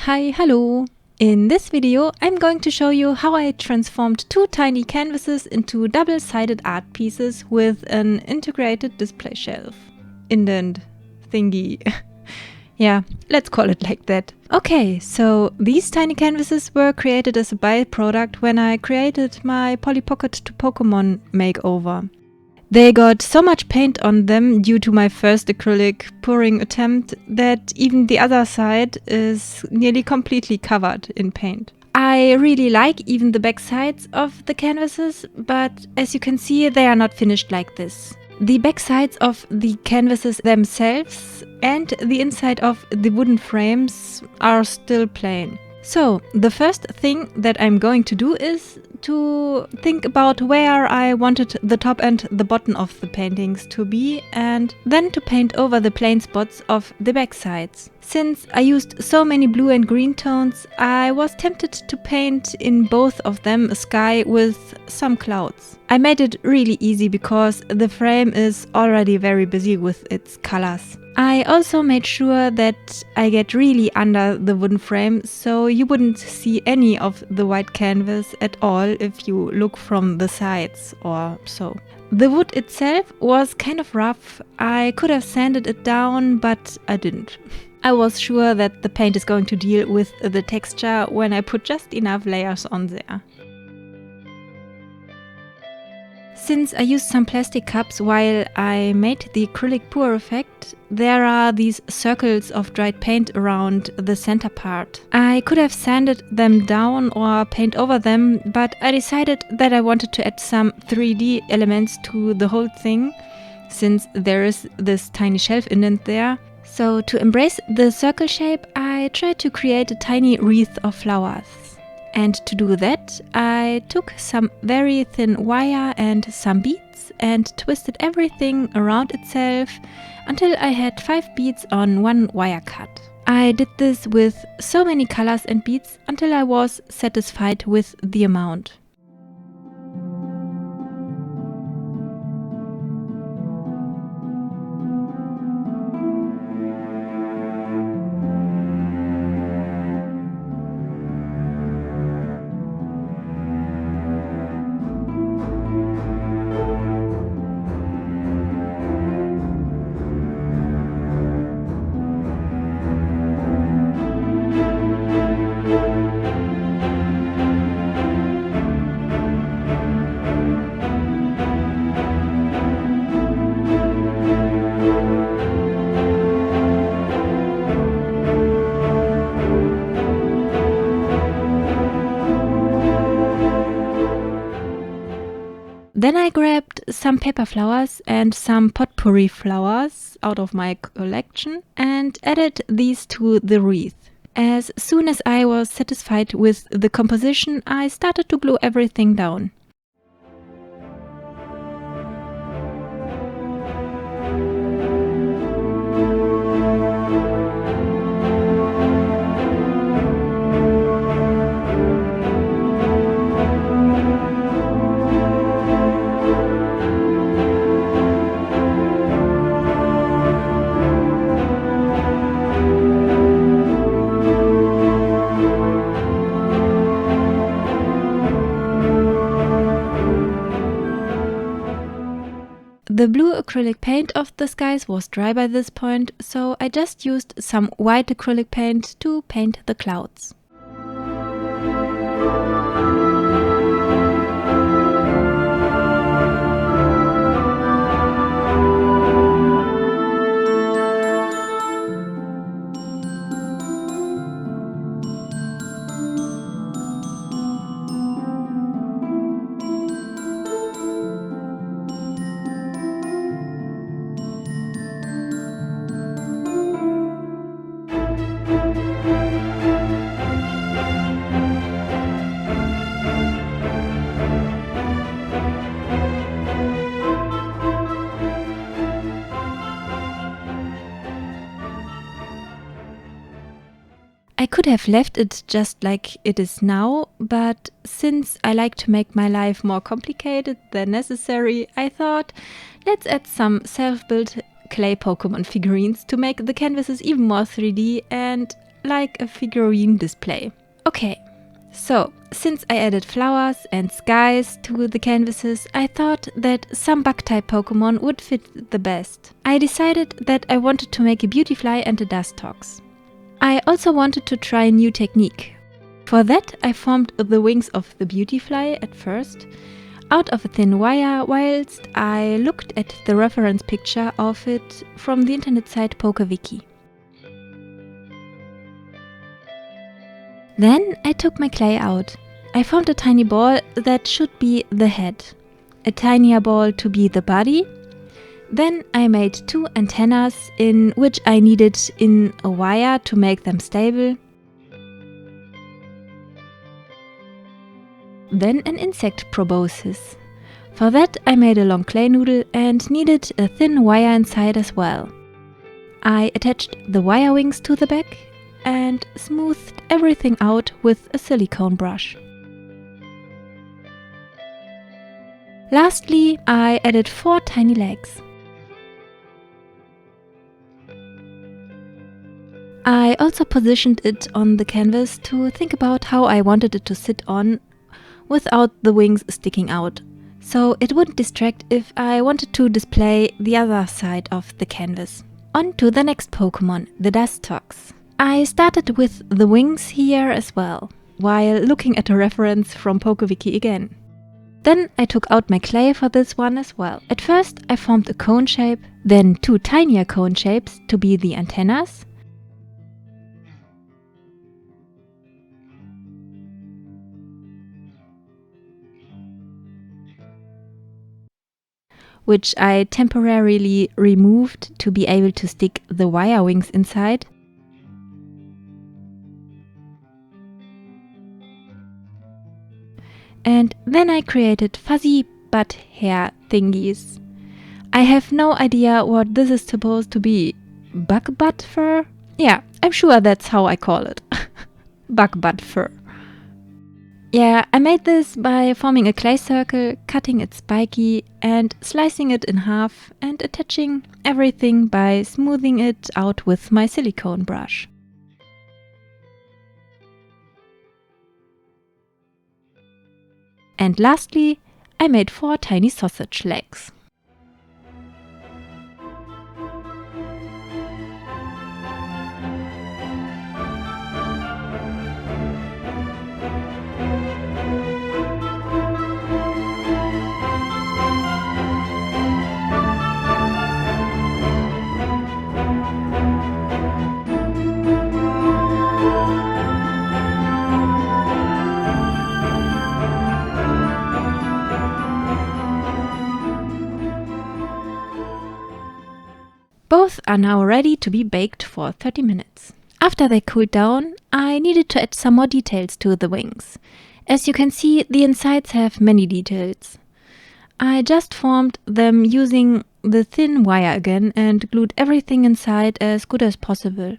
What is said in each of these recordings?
Hi, hello! In this video I'm going to show you how I transformed two tiny canvases into double-sided art pieces with an integrated display shelf. Indent thingy. Yeah, let's call it like that. Okay, so these tiny canvases were created as a byproduct when I created my Polly Pocket to Pokémon makeover. They got so much paint on them due to my first acrylic pouring attempt that even the other side is nearly completely covered in paint. I really like even the back sides of the canvases, but as you can see, they are not finished like this. The back sides of the canvases themselves and the inside of the wooden frames are still plain. So, the first thing that I'm going to do is to think about where I wanted the top and the bottom of the paintings to be, and then to paint over the plain spots of the back sides. Since I used so many blue and green tones, I was tempted to paint in both of them a sky with some clouds. I made it really easy because the frame is already very busy with its colors. I also made sure that I get really under the wooden frame so you wouldn't see any of the white canvas at all if you look from the sides or so. The wood itself was kind of rough. I could have sanded it down, but I didn't. I was sure that the paint is going to deal with the texture when I put just enough layers on there. Since I used some plastic cups while I made the acrylic pour effect, there are these circles of dried paint around the center part. I could have sanded them down or paint over them, but I decided that I wanted to add some 3D elements to the whole thing, since there is this tiny shelf indent there. So to embrace the circle shape, I tried to create a tiny wreath of flowers. And to do that, I took some very thin wire and some beads and twisted everything around itself until I had 5 beads on one wire cut. I did this with so many colors and beads until I was satisfied with the amount. Then I grabbed some paper flowers and some potpourri flowers out of my collection and added these to the wreath. As soon as I was satisfied with the composition, I started to glue everything down. The blue acrylic paint of the skies was dry by this point, so I just used some white acrylic paint to paint the clouds. I could have left it just like it is now, but since I like to make my life more complicated than necessary, I thought, let's add some self-built clay Pokémon figurines to make the canvases even more 3D, and like a figurine display. Okay, so since I added flowers and skies to the canvases, I thought that some bug-type Pokémon would fit the best. I decided that I wanted to make a Beautifly and a Dustox. I also wanted to try a new technique. For that, I formed the wings of the Beautifly at first, out of a thin wire, whilst I looked at the reference picture of it from the internet site PokeWiki. Then I took my clay out. I formed a tiny ball that should be the head, a tinier ball to be the body. Then I made 2 antennas in which I needed in a wire to make them stable. Then an insect proboscis. For that I made a long clay noodle and needed a thin wire inside as well. I attached the wire wings to the back and smoothed everything out with a silicone brush. Lastly, I added 4 tiny legs. I also positioned it on the canvas to think about how I wanted it to sit on without the wings sticking out, so it wouldn't distract if I wanted to display the other side of the canvas. On to the next Pokémon, the Dustox. I started with the wings here as well, while looking at a reference from PokeWiki again. Then I took out my clay for this one as well. At first I formed a cone shape, then 2 tinier cone shapes to be the antennas. Which I temporarily removed to be able to stick the wire wings inside. And then I created fuzzy butt hair thingies. I have no idea what this is supposed to be. Bug butt fur? Yeah, I'm sure that's how I call it. Bug butt fur. Yeah, I made this by forming a clay circle, cutting it spiky and slicing it in half and attaching everything by smoothing it out with my silicone brush. And lastly, I made 4 tiny sausage legs. Both are now ready to be baked for 30 minutes. After they cooled down, I needed to add some more details to the wings. As you can see, the insides have many details. I just formed them using the thin wire again and glued everything inside as good as possible.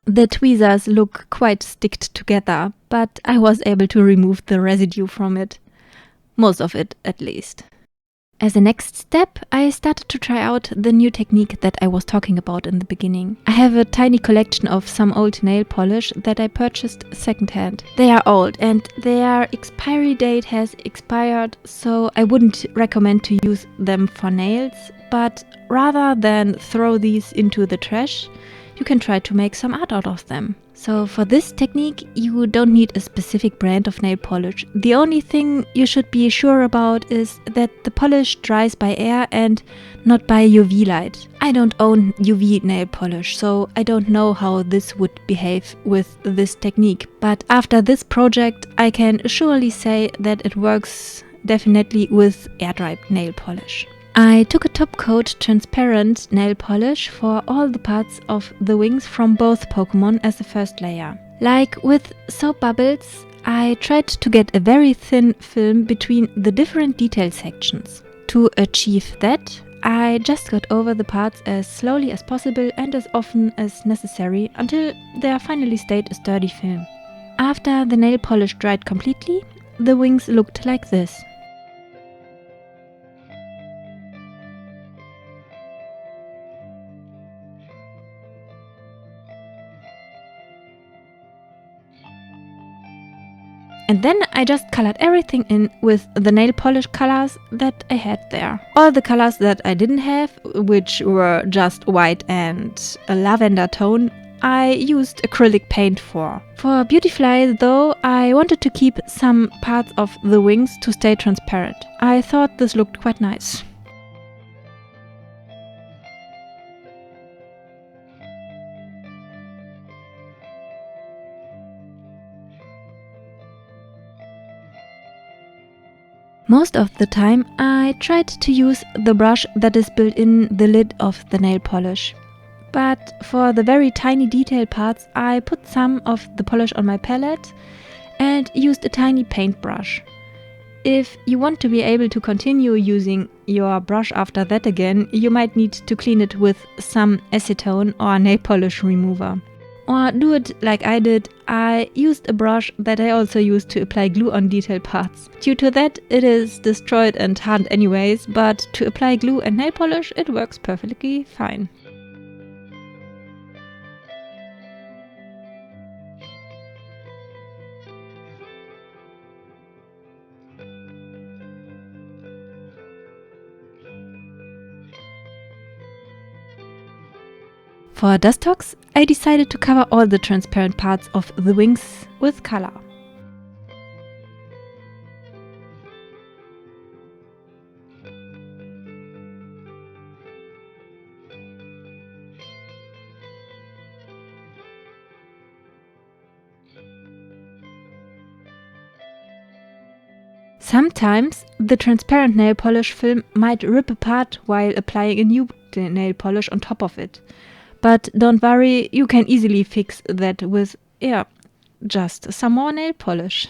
The tweezers look quite sticked together, but I was able to remove the residue from it. most of it at least. As a next step, I started to try out the new technique that I was talking about in the beginning. I have a tiny collection of some old nail polish that I purchased secondhand. They are old and their expiry date has expired, so I wouldn't recommend to use them for nails, but rather than throw these into the trash, you can try to make some art out of them. So for this technique, you don't need a specific brand of nail polish. The only thing you should be sure about is that the polish dries by air and not by UV light. I don't own UV nail polish, so I don't know how this would behave with this technique. But after this project, I can surely say that it works definitely with air-dried nail polish. I took a top coat transparent nail polish for all the parts of the wings from both Pokémon as the first layer. Like with soap bubbles, I tried to get a very thin film between the different detail sections. To achieve that, I just got over the parts as slowly as possible and as often as necessary until there finally stayed a sturdy film. After the nail polish dried completely, the wings looked like this. And then I just colored everything in with the nail polish colors that I had there. All the colors that I didn't have, which were just white and a lavender tone, I used acrylic paint for. For Beautifly though, I wanted to keep some parts of the wings to stay transparent. I thought this looked quite nice. Most of the time I tried to use the brush that is built in the lid of the nail polish. But for the very tiny detail parts I put some of the polish on my palette and used a tiny paintbrush. If you want to be able to continue using your brush after that again, you might need to clean it with some acetone or nail polish remover. Or do it like I did, I used a brush that I also used to apply glue on detail parts. Due to that, it is destroyed and hardened anyways, but to apply glue and nail polish, it works perfectly fine. For Dustox, I decided to cover all the transparent parts of the wings with color. Sometimes the transparent nail polish film might rip apart while applying a new nail polish on top of it. But don't worry, you can easily fix that with, just some more nail polish.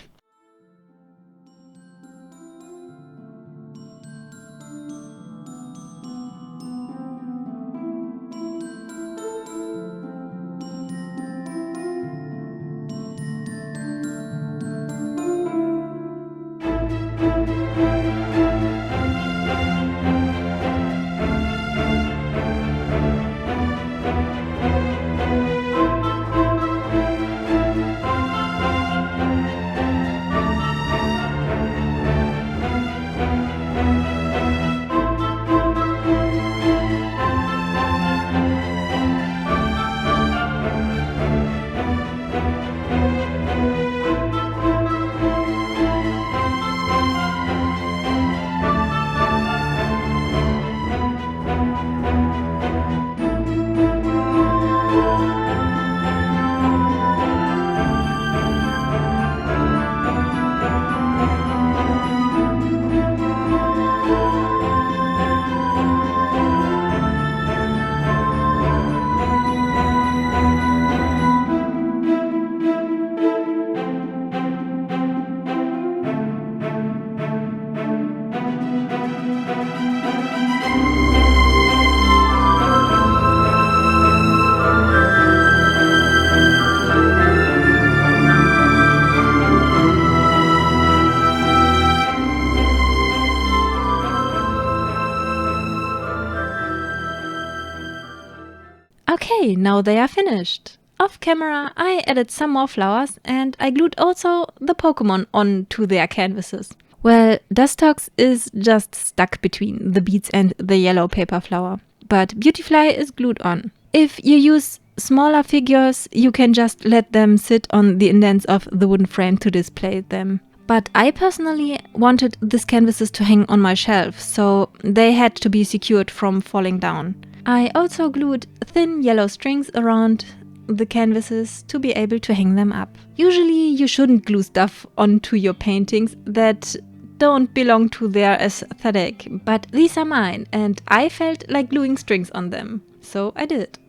Okay, now they are finished. Off camera, I added some more flowers and I glued also the Pokémon onto their canvases. Well, Dustox is just stuck between the beads and the yellow paper flower, but Beautyfly is glued on. If you use smaller figures, you can just let them sit on the indents of the wooden frame to display them. But I personally wanted these canvases to hang on my shelf, so they had to be secured from falling down. I also glued thin yellow strings around the canvases to be able to hang them up. Usually you shouldn't glue stuff onto your paintings that don't belong to their aesthetic, but these are mine and I felt like gluing strings on them, so I did.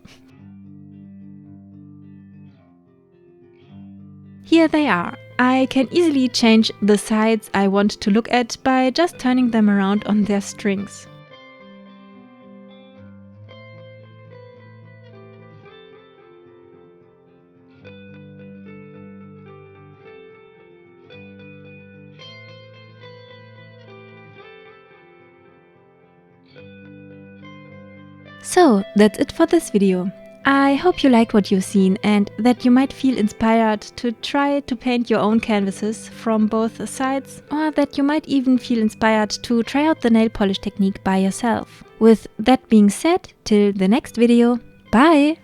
Here they are. I can easily change the sides I want to look at by just turning them around on their strings. So that's it for this video. I hope you liked what you've seen and that you might feel inspired to try to paint your own canvases from both sides, or that you might even feel inspired to try out the nail polish technique by yourself. With that being said, till the next video, bye!